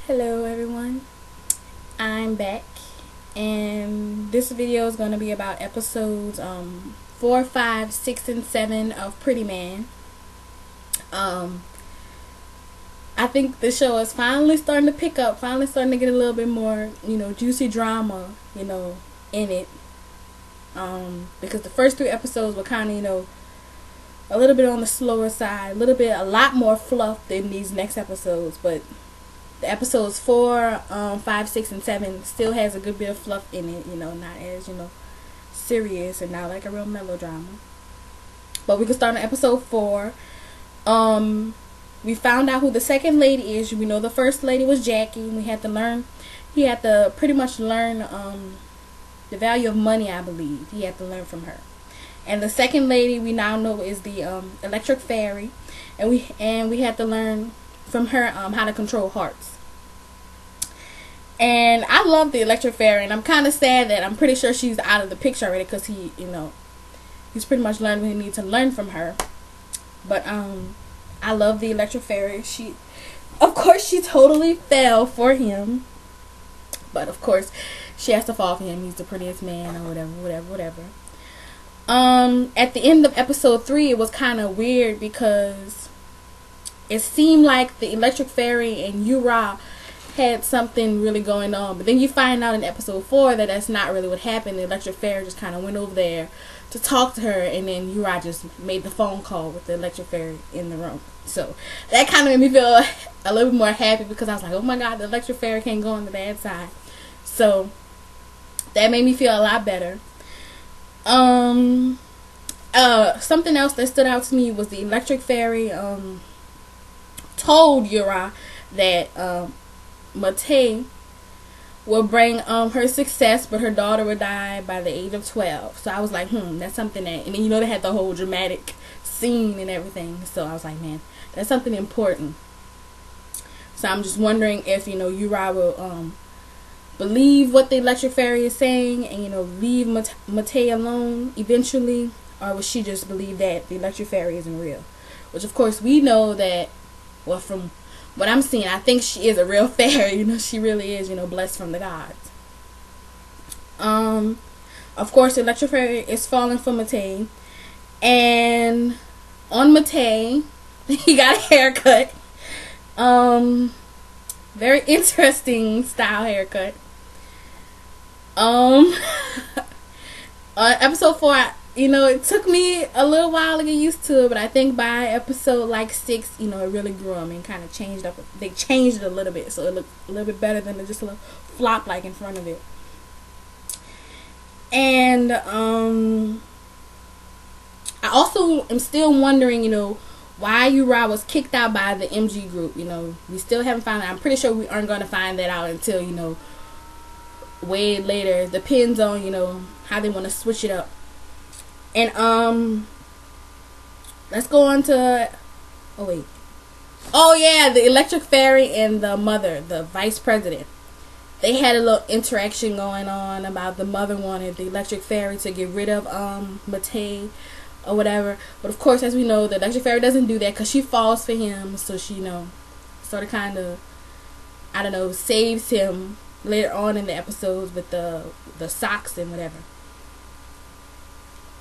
Hello everyone, I'm back, and this video is going to be about episodes 4, 5, 6, and 7 of Pretty Man. I think the show is finally starting to pick up, finally starting to get a little bit more, juicy drama, in it. Because the first 3 episodes were kind of, a little bit on the slower side, a lot more fluff than these next episodes, but the episodes 4, 5, 6, and 7 still has a good bit of fluff in it, not as, serious and not like a real melodrama. But we can start on episode 4. We found out who the second lady is. We know the first lady was Jackie. He had to pretty much learn the value of money, I believe. He had to learn from her. And the second lady we now know is the electric fairy. And we had to learn from her how to control hearts. And I love the electric fairy, and I'm kind of sad that I'm pretty sure she's out of the picture already, because he's pretty much learned what he needs to learn from her. But I love the electric fairy. Of course she totally fell for him, but of course she has to fall for him. He's the prettiest man, or whatever. At the end of episode 3, it was kind of weird because it seemed like the electric fairy and Yura had something really going on, but then you find out in episode 4 that that's not really what happened. The electric fairy just kind of went over there to talk to her, and then Yura just made the phone call with the electric fairy in the room. So that kind of made me feel a little bit more happy, because I was like, oh my god, the electric fairy can't go on the bad side. So that made me feel a lot better. Something else that stood out to me was the electric fairy told Yura that Matei will bring her success, but her daughter would die by the age of 12. So I was like, that's something that, and then they had the whole dramatic scene and everything. So I was like, man, that's something important. So I'm just wondering if Yura will believe what the electric fairy is saying and leave Matei alone eventually, or will she just believe that the electric fairy isn't real? Which of course we know that, well, from what I'm seeing, I think she is a real fairy. She really is, blessed from the gods. Of course, the electric fairy is falling for Matei, and on Matei, he got a haircut. Very interesting style haircut. Episode 4, it took me a little while to get used to it, but I think by episode 6, it really grew on me and kind of changed up. They changed it a little bit, so it looked a little bit better than just a little flop in front of it. And I also am still wondering, why Yura was kicked out by the MG group. We still haven't found out. I'm pretty sure we aren't going to find that out until, way later. It depends on, how they want to switch it up. And let's go on to the electric fairy and the mother, the vice president. They had a little interaction going on about the mother wanted the electric fairy to get rid of Matei or whatever. But of course, as we know, the electric fairy doesn't do that, because she falls for him. So she sort of kind of, I don't know, saves him later on in the episodes with the socks and whatever.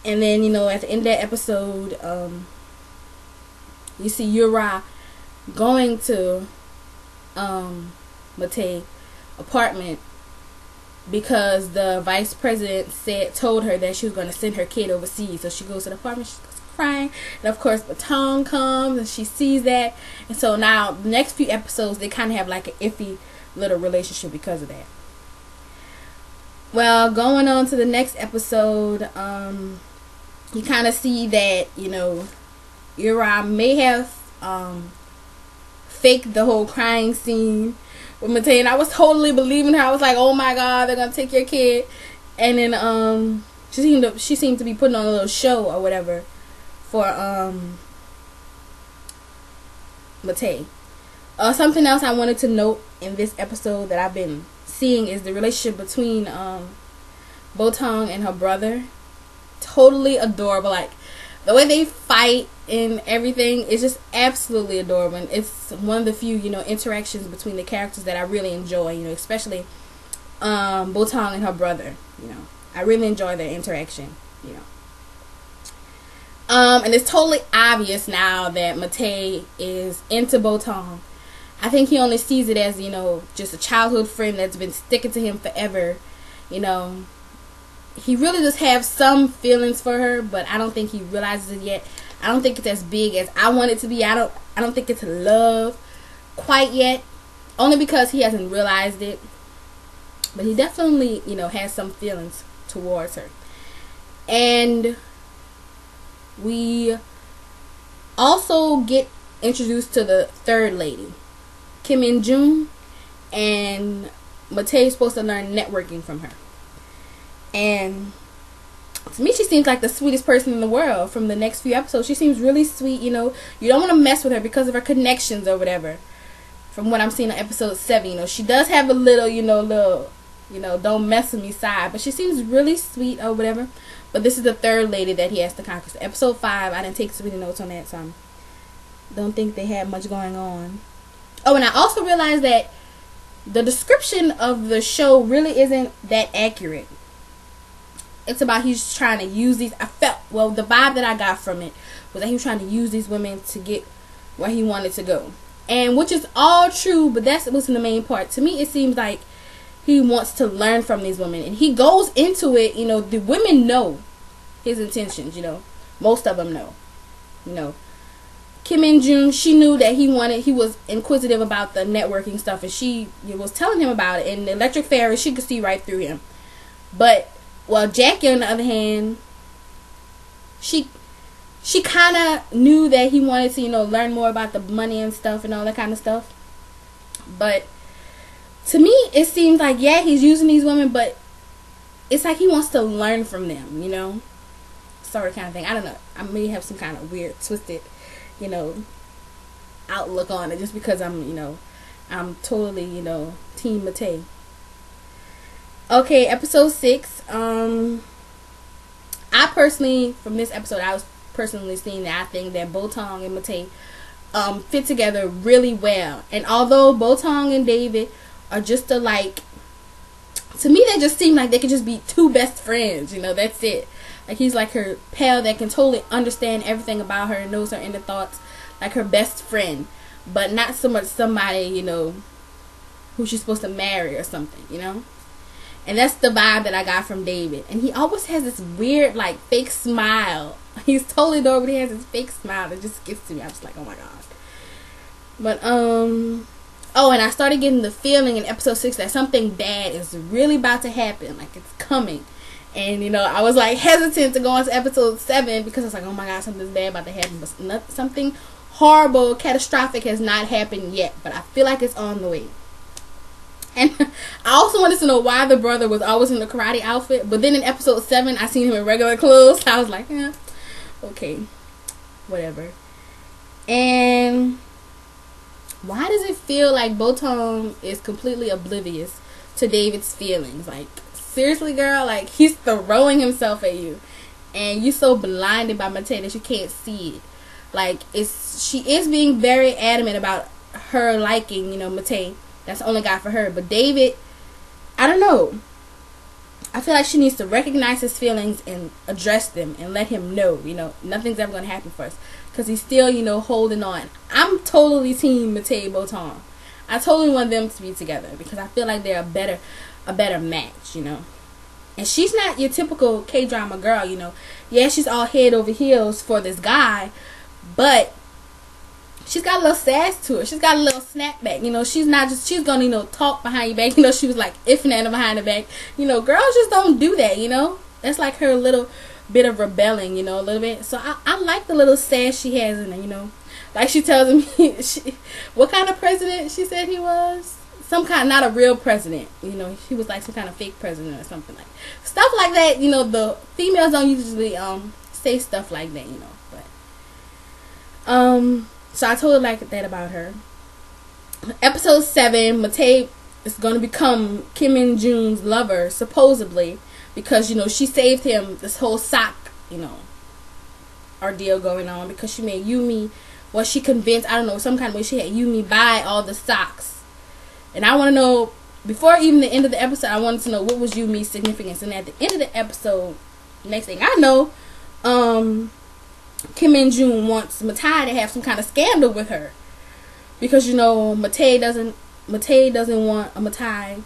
And then, at the end of that episode, you see Yura going to Matei's apartment because the vice president told her that she was going to send her kid overseas. So she goes to the apartment, she's crying, and of course Baton comes and she sees that. And so now the next few episodes, they kind of have like an iffy little relationship because of that. Well, going on to the next episode, you kind of see that, Yura may have faked the whole crying scene with Matei, and I was totally believing her. I was like, oh my god, they're going to take your kid. And then she seemed to be putting on a little show or whatever for Matei. Something else I wanted to note in this episode that I've been seeing is the relationship between Botong and her brother. Totally adorable. Like the way they fight and everything is just absolutely adorable. And it's one of the few, interactions between the characters that I really enjoy, especially Botong and her brother. I really enjoy their interaction, and it's totally obvious now that Matei is into Botong. I think he only sees it as, just a childhood friend that's been sticking to him forever. He really does have some feelings for her, but I don't think he realizes it yet. I don't think it's as big as I want it to be. I don't think it's love quite yet, only because he hasn't realized it. But he definitely, has some feelings towards her. And we also get introduced to the third lady, Kim In Jung, and Matei is supposed to learn networking from her. And to me, she seems like the sweetest person in the world. From the next few episodes, she seems really sweet. You don't want to mess with her because of her connections or whatever. From what I'm seeing on episode 7, she does have a little, don't mess with me side, but she seems really sweet or whatever. But this is the third lady that he has to conquer. So episode 5, I didn't take so many notes on that, so I don't think they had much going on. Oh, and I also realized that the description of the show really isn't that accurate. It's about he's trying to use these. The vibe that I got from it was that he was trying to use these women to get where he wanted to go. And which is all true, but that wasn't the main part. To me, it seems like he wants to learn from these women. And he goes into it, the women know his intentions, Most of them know. Kim In Jung, she knew that he was inquisitive about the networking stuff, and she was telling him about it. And the electric fairy, she could see right through him. But Jackie, on the other hand, she kind of knew that he wanted to, learn more about the money and stuff and all that kind of stuff. But to me, it seems like, he's using these women, but it's like he wants to learn from them, sort of kind of thing. I don't know. I may have some kind of weird, twisted, outlook on it just because I'm totally, Team Matei. Okay, episode 6. I personally, from this episode, I was personally seeing that I think that Botong and Matei fit together really well. And although Botong and David are just alike, to me they just seem like they could just be two best friends. That's it. Like he's like her pal that can totally understand everything about her and knows her inner thoughts, like her best friend, but not so much somebody who she's supposed to marry or something. And that's the vibe that I got from David. And he always has this weird, fake smile. He's totally adorable, but he has this fake smile that just gets to me. I'm just like, oh my god. But, and I started getting the feeling in episode 6 that something bad is really about to happen. Like, it's coming. And, I was, hesitant to go on to episode 7 because I was like, oh my god, something's bad about to happen. But something horrible, catastrophic has not happened yet. But I feel like it's on the way. And I also wanted to know why the brother was always in the karate outfit. But then in episode 7, I seen him in regular clothes. So I was like, okay, whatever. And why does it feel like Botong is completely oblivious to David's feelings? Like, seriously, girl? Like, he's throwing himself at you. And you're so blinded by Matei that you can't see it. Like, she is being very adamant about her liking, Matei. That's the only guy for her. But David, I don't know. I feel like she needs to recognize his feelings and address them and let him know, nothing's ever going to happen for us. Because he's still, holding on. I'm totally team Matei Botong. I totally want them to be together because I feel like they're a better match, And she's not your typical K-drama girl, Yeah, she's all head over heels for this guy, but she's got a little sass to her. She's got a little snapback. She's going to, talk behind your back. She was like ifing at her behind the back. Girls just don't do that, That's like her little bit of rebelling, a little bit. So I like the little sass she has in her, Like she tells him, what kind of president she said he was? Some kind, not a real president. He was like some kind of fake president or something like that. Stuff like that, the females don't usually say stuff like that, But, so I totally like that about her. Episode 7, Matei is going to become Kim In Jung's lover, supposedly, because, she saved him this whole sock, ordeal going on because she made Yumi, well, she convinced, I don't know, some kind of way she had Yumi buy all the socks. And I want to know, before even the end of the episode, I wanted to know what was Yumi's significance. And at the end of the episode, next thing I know, Kim In-jun wants Matai to have some kind of scandal with her. Because, you know, Matai doesn't want Matai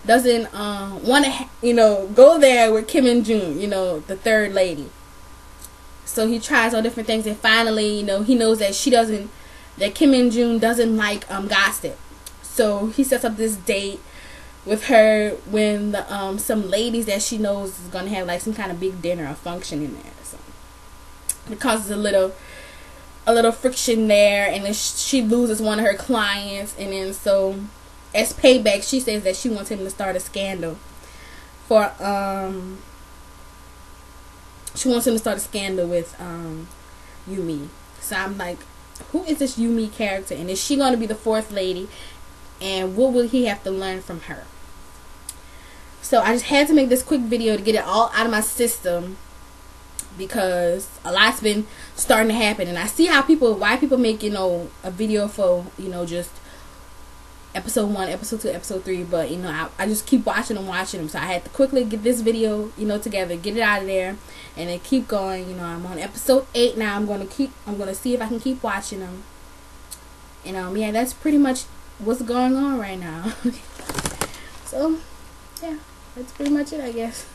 doesn't want to, you know, go there with Kim In-jun, you know, the third lady. So he tries all different things, and finally, you know, he knows that that Kim In-jun doesn't like gossip. So he sets up this date with her when the some ladies that she knows is gonna have like some kind of big dinner or function in there. So it causes a little friction there, and then she loses one of her clients, and then so as payback, she says that she wants him to start a scandal for she wants him to start a scandal with Yumi. So I'm like, who is this Yumi character, and is she going to be the fourth lady, and what will he have to learn from her? So I just had to make this quick video to get it all out of my system, because a lot's been starting to happen, and I see why people make, you know, a video for, you know, just episode 1, episode 2, episode 3, but, you know, I just keep watching them, so I had to quickly get this video, you know, together, get it out of there, and then keep going. You know, I'm on episode 8 now. I'm gonna see if I can keep watching them, and yeah, that's pretty much what's going on right now. So yeah, that's pretty much it, I guess.